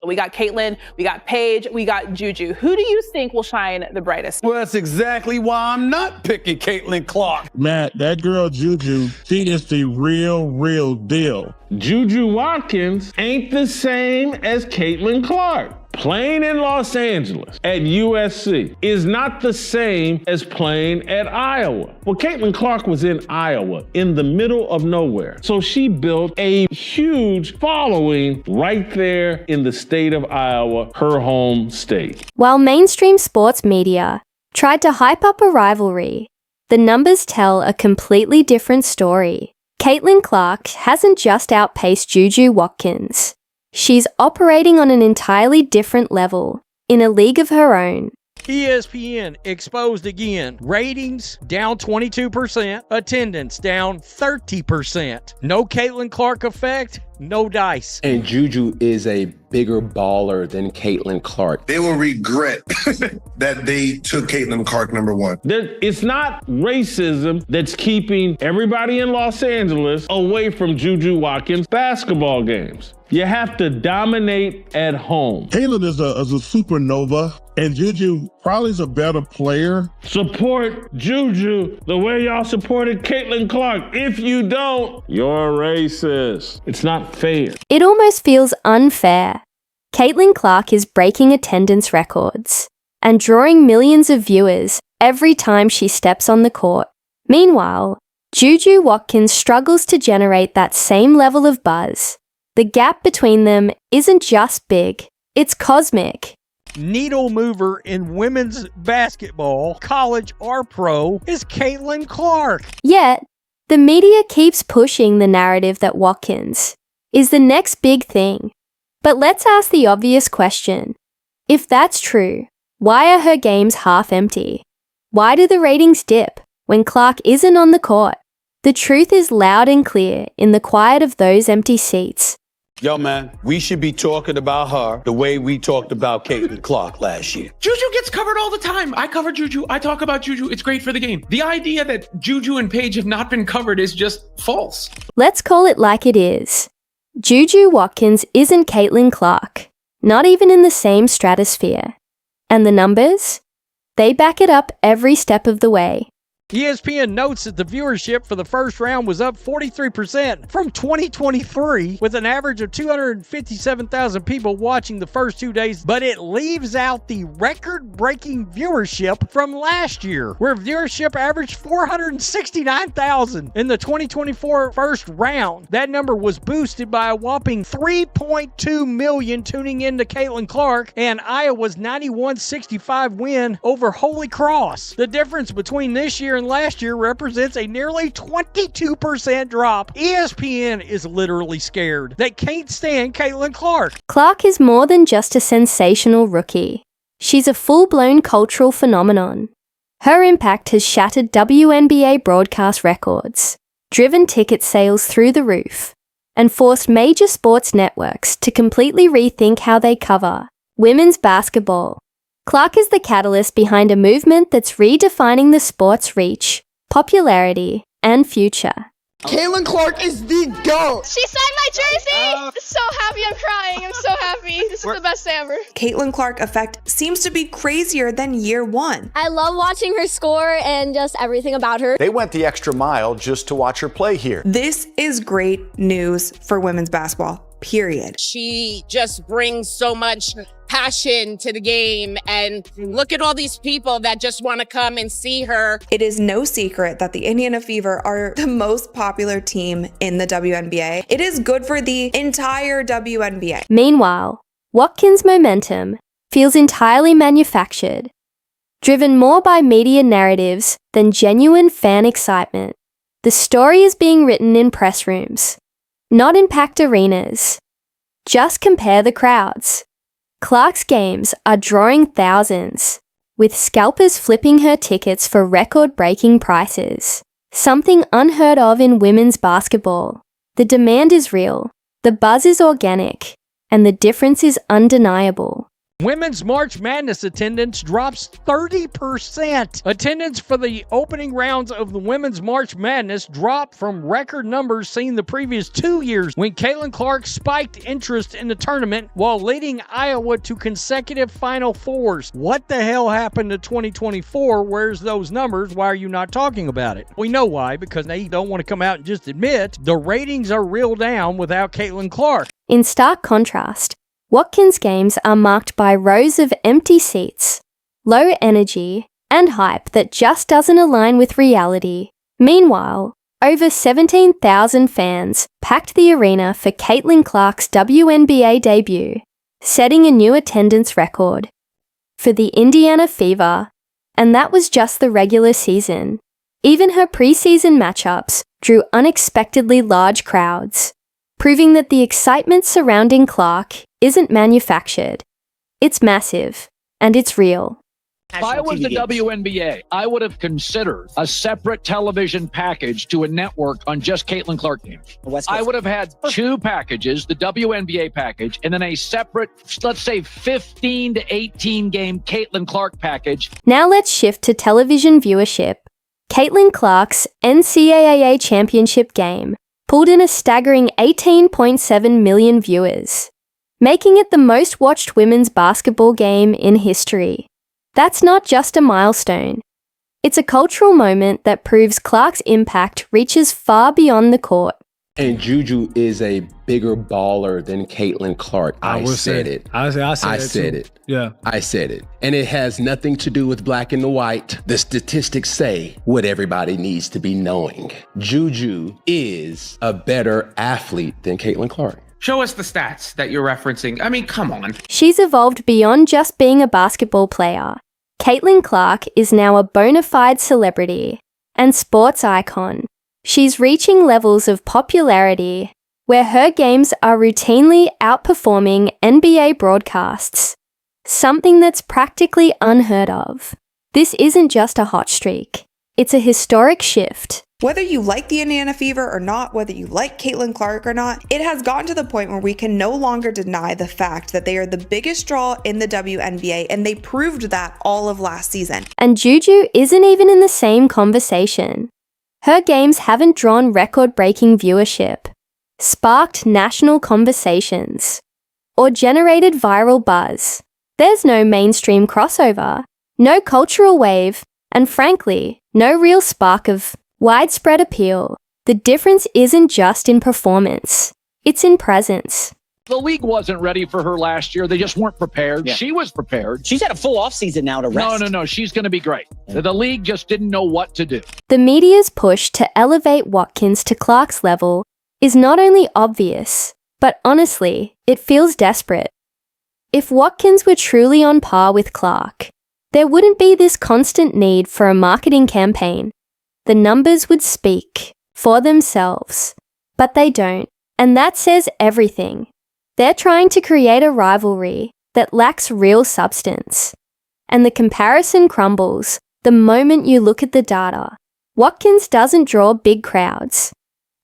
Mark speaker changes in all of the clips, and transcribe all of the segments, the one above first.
Speaker 1: We got Caitlin, we got Paige, we got JuJu. Who do you think will shine the brightest?
Speaker 2: Well, that's exactly why I'm not picking Caitlin Clark.
Speaker 3: Matt, that girl JuJu, she is the real deal.
Speaker 4: JuJu Watkins ain't the same as Caitlin Clark. Playing in Los Angeles at USC is not the same as playing at Iowa. Well, Caitlin Clark was in Iowa, in the middle of nowhere. So she built a huge following right there in the state of Iowa, her home state.
Speaker 5: While mainstream sports media tried to hype up a rivalry, the numbers tell a completely different story. Caitlin Clark hasn't just outpaced JuJu Watkins. She's operating on an entirely different level, in a league of her own.
Speaker 6: ESPN exposed again. Ratings down 22%, attendance down 30%. No Caitlin Clark effect, no dice.
Speaker 7: And JuJu is a bigger baller than Caitlin Clark.
Speaker 8: They will regret that they took Caitlin Clark number one.
Speaker 4: It's not racism that's keeping everybody in Los Angeles away from JuJu Watkins basketball games. You have to dominate at home.
Speaker 3: Caitlin is a supernova, and JuJu probably is a better player.
Speaker 4: Support JuJu the way y'all supported Caitlin Clark. If you don't, you're racist. It's not fair.
Speaker 5: It almost feels unfair. Caitlin Clark is breaking attendance records and drawing millions of viewers every time she steps on the court. Meanwhile, JuJu Watkins struggles to generate that same level of buzz. The gap between them isn't just big, it's cosmic.
Speaker 6: Needle mover in women's basketball, college or pro, is Caitlin Clark.
Speaker 5: Yet, the media keeps pushing the narrative that Watkins is the next big thing. But let's ask the obvious question. If that's true, why are her games half empty? Why do the ratings dip when Clark isn't on the court? The truth is loud and clear in the quiet of those empty seats.
Speaker 2: Yo, man, we should be talking about her the way we talked about Caitlin Clark last year.
Speaker 9: JuJu gets covered all the time. I cover JuJu. I talk about JuJu. It's great for the game. The idea that JuJu and Paige have not been covered is just false.
Speaker 5: Let's call it like it is. JuJu Watkins isn't Caitlin Clark, not even in the same stratosphere. And the numbers? They back it up every step of the way.
Speaker 6: ESPN notes that the viewership for the first round was up 43% from 2023, with an average of 257,000 people watching the first 2 days, but it leaves out the record-breaking viewership from last year, where viewership averaged 469,000 in the 2024 first round. That number was boosted by a whopping 3.2 million tuning in to Caitlin Clark and Iowa's 91-65 win over Holy Cross. The difference between this year and last year represents a nearly 22% drop. ESPN is literally scared. They can't stand Caitlin Clark.
Speaker 5: Clark is more than just a sensational rookie. She's a full-blown cultural phenomenon. Her impact has shattered WNBA broadcast records, driven ticket sales through the roof, and forced major sports networks to completely rethink how they cover women's basketball. Clark is the catalyst behind a movement that's redefining the sport's reach, popularity, and future.
Speaker 10: Caitlin Clark is the GOAT!
Speaker 11: She signed my jersey! So happy, I'm crying. I'm so happy. This is the best day ever.
Speaker 12: Caitlin Clark effect seems to be crazier than year one.
Speaker 11: I love watching her score and just everything about her.
Speaker 13: They went the extra mile just to watch her play here.
Speaker 12: This is great news for women's basketball, period.
Speaker 14: She just brings so much passion to the game, and look at all these people that just want to come and see her.
Speaker 12: It is no secret that the Indiana Fever are the most popular team in the WNBA. It is good for the entire WNBA.
Speaker 5: Meanwhile, Watkins' momentum feels entirely manufactured, driven more by media narratives than genuine fan excitement. The story is being written in press rooms, not in packed arenas. Just compare the crowds. Clark's games are drawing thousands, with scalpers flipping her tickets for record-breaking prices, something unheard of in women's basketball. The demand is real, the buzz is organic, and the difference is undeniable.
Speaker 6: Women's March Madness attendance drops 30%. Attendance for the opening rounds of the Women's March Madness dropped from record numbers seen the previous 2 years when Caitlin Clark spiked interest in the tournament while leading Iowa to consecutive Final Fours. What the hell happened to 2024? Where's those numbers? Why are you not talking about it? We know why, because they don't want to come out and just admit the ratings are real down without Caitlin Clark.
Speaker 5: In stark contrast, Watkins games are marked by rows of empty seats, low energy, and hype that just doesn't align with reality. Meanwhile, over 17,000 fans packed the arena for Caitlin Clark's WNBA debut, setting a new attendance record for the Indiana Fever, and that was just the regular season. Even her preseason matchups drew unexpectedly large crowds, proving that the excitement surrounding Clark isn't manufactured. It's massive, and it's real.
Speaker 15: If I was the WNBA, I would have considered a separate television package to a network on just Caitlin Clark games. I would have had two packages, the WNBA package, and then a separate, let's say, 15 to 18 game Caitlin Clark package.
Speaker 5: Now let's shift to television viewership. Caitlin Clark's NCAA championship game pulled in a staggering 18.7 million viewers, making it the most watched women's basketball game in history. That's not just a milestone. It's a cultural moment that proves Clark's impact reaches far beyond the court.
Speaker 7: And JuJu is a bigger baller than Caitlin Clark. I said it.
Speaker 16: I said
Speaker 7: it.
Speaker 16: Yeah.
Speaker 7: I said it. And it has nothing to do with black and white. The statistics say what everybody needs to be knowing. JuJu is a better athlete than Caitlin Clark.
Speaker 9: Show us the stats that you're referencing. I mean, come on.
Speaker 5: She's evolved beyond just being a basketball player. Caitlin Clark is now a bona fide celebrity and sports icon. She's reaching levels of popularity where her games are routinely outperforming NBA broadcasts, something that's practically unheard of. This isn't just a hot streak. It's a historic shift.
Speaker 12: Whether you like the Indiana Fever or not, whether you like Caitlin Clark or not, it has gotten to the point where we can no longer deny the fact that they are the biggest draw in the WNBA, and they proved that all of last season.
Speaker 5: And JuJu isn't even in the same conversation. Her games haven't drawn record-breaking viewership, sparked national conversations, or generated viral buzz. There's no mainstream crossover, no cultural wave, and frankly, no real spark of widespread appeal. The difference isn't just in performance, it's in presence.
Speaker 15: The league wasn't ready for her last year. They just weren't prepared. Yeah. She was prepared.
Speaker 10: She's had a full offseason now to rest.
Speaker 15: No. She's going to be great. Yeah. The league just didn't know what to do.
Speaker 5: The media's push to elevate Watkins to Clark's level is not only obvious, but honestly, it feels desperate. If Watkins were truly on par with Clark, there wouldn't be this constant need for a marketing campaign. The numbers would speak for themselves, but they don't, and that says everything. They're trying to create a rivalry that lacks real substance, and the comparison crumbles the moment you look at the data. Watkins doesn't draw big crowds,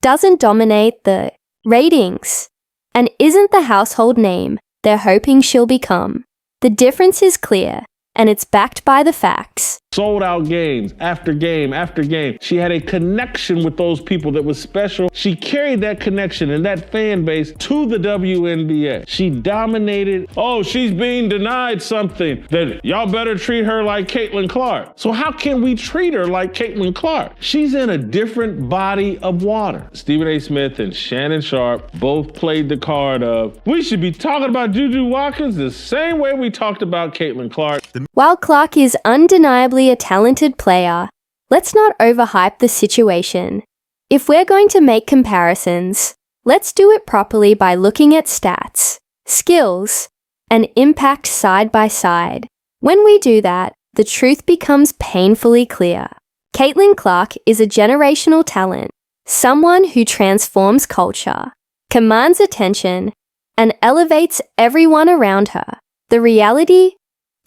Speaker 5: doesn't dominate the ratings, and isn't the household name they're hoping she'll become. The difference is clear, and it's backed by the facts.
Speaker 4: Sold out games after game after game. She had a connection with those people that was special. She carried that connection and that fan base to the WNBA. She dominated. Oh, she's being denied something. Then y'all better treat her like Caitlin Clark. So how can we treat her like Caitlin Clark? She's in a different body of water. Stephen A. Smith and Shannon Sharp both played the card of, we should be talking about JuJu Watkins the same way we talked about Caitlin Clark.
Speaker 5: While Clark is undeniably a talented player, let's not overhype the situation. If we're going to make comparisons, let's do it properly by looking at stats, skills, and impact side by side. When we do that, the truth becomes painfully clear. Caitlin Clark is a generational talent, someone who transforms culture, commands attention, and elevates everyone around her. The reality?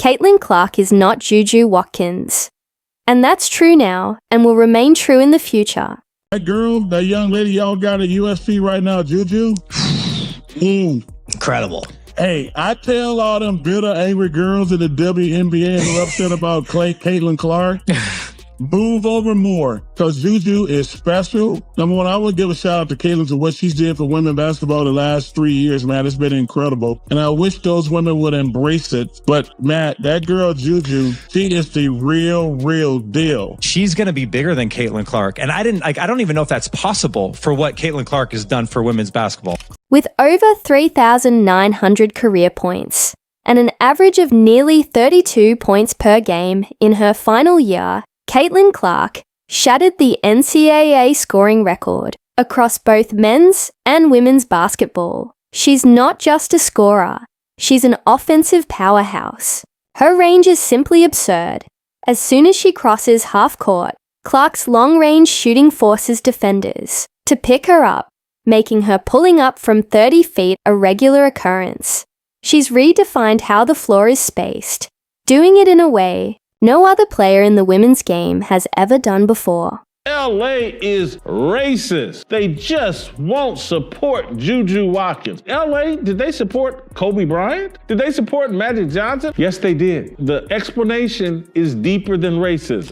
Speaker 5: Caitlin Clark is not JuJu Watkins. And that's true now and will remain true in the future.
Speaker 3: That girl, that young lady y'all got at USC right now, JuJu,
Speaker 10: Incredible.
Speaker 3: Hey, I tell all them bitter, angry girls in the WNBA who are upset about Caitlin Clark, move over more, because JuJu is special. Number one, I would give a shout out to Caitlin to what she's did for women basketball the last 3 years, man. It's been incredible. And I wish those women would embrace it. But Matt, that girl JuJu, she is the real deal.
Speaker 16: She's going to be bigger than Caitlin Clark. And I don't even know if that's possible for what Caitlin Clark has done for women's basketball.
Speaker 5: With over 3,900 career points and an average of nearly 32 points per game in her final year, Caitlin Clark shattered the NCAA scoring record across both men's and women's basketball. She's not just a scorer, she's an offensive powerhouse. Her range is simply absurd. As soon as she crosses half court, Clark's long range shooting forces defenders to pick her up, making her pulling up from 30 feet a regular occurrence. She's redefined how the floor is spaced, doing it in a way no other player in the women's game has ever done before.
Speaker 4: LA is racist. They just won't support JuJu Watkins. LA, did they support Kobe Bryant? Did they support Magic Johnson? Yes, they did. The explanation is deeper than racism.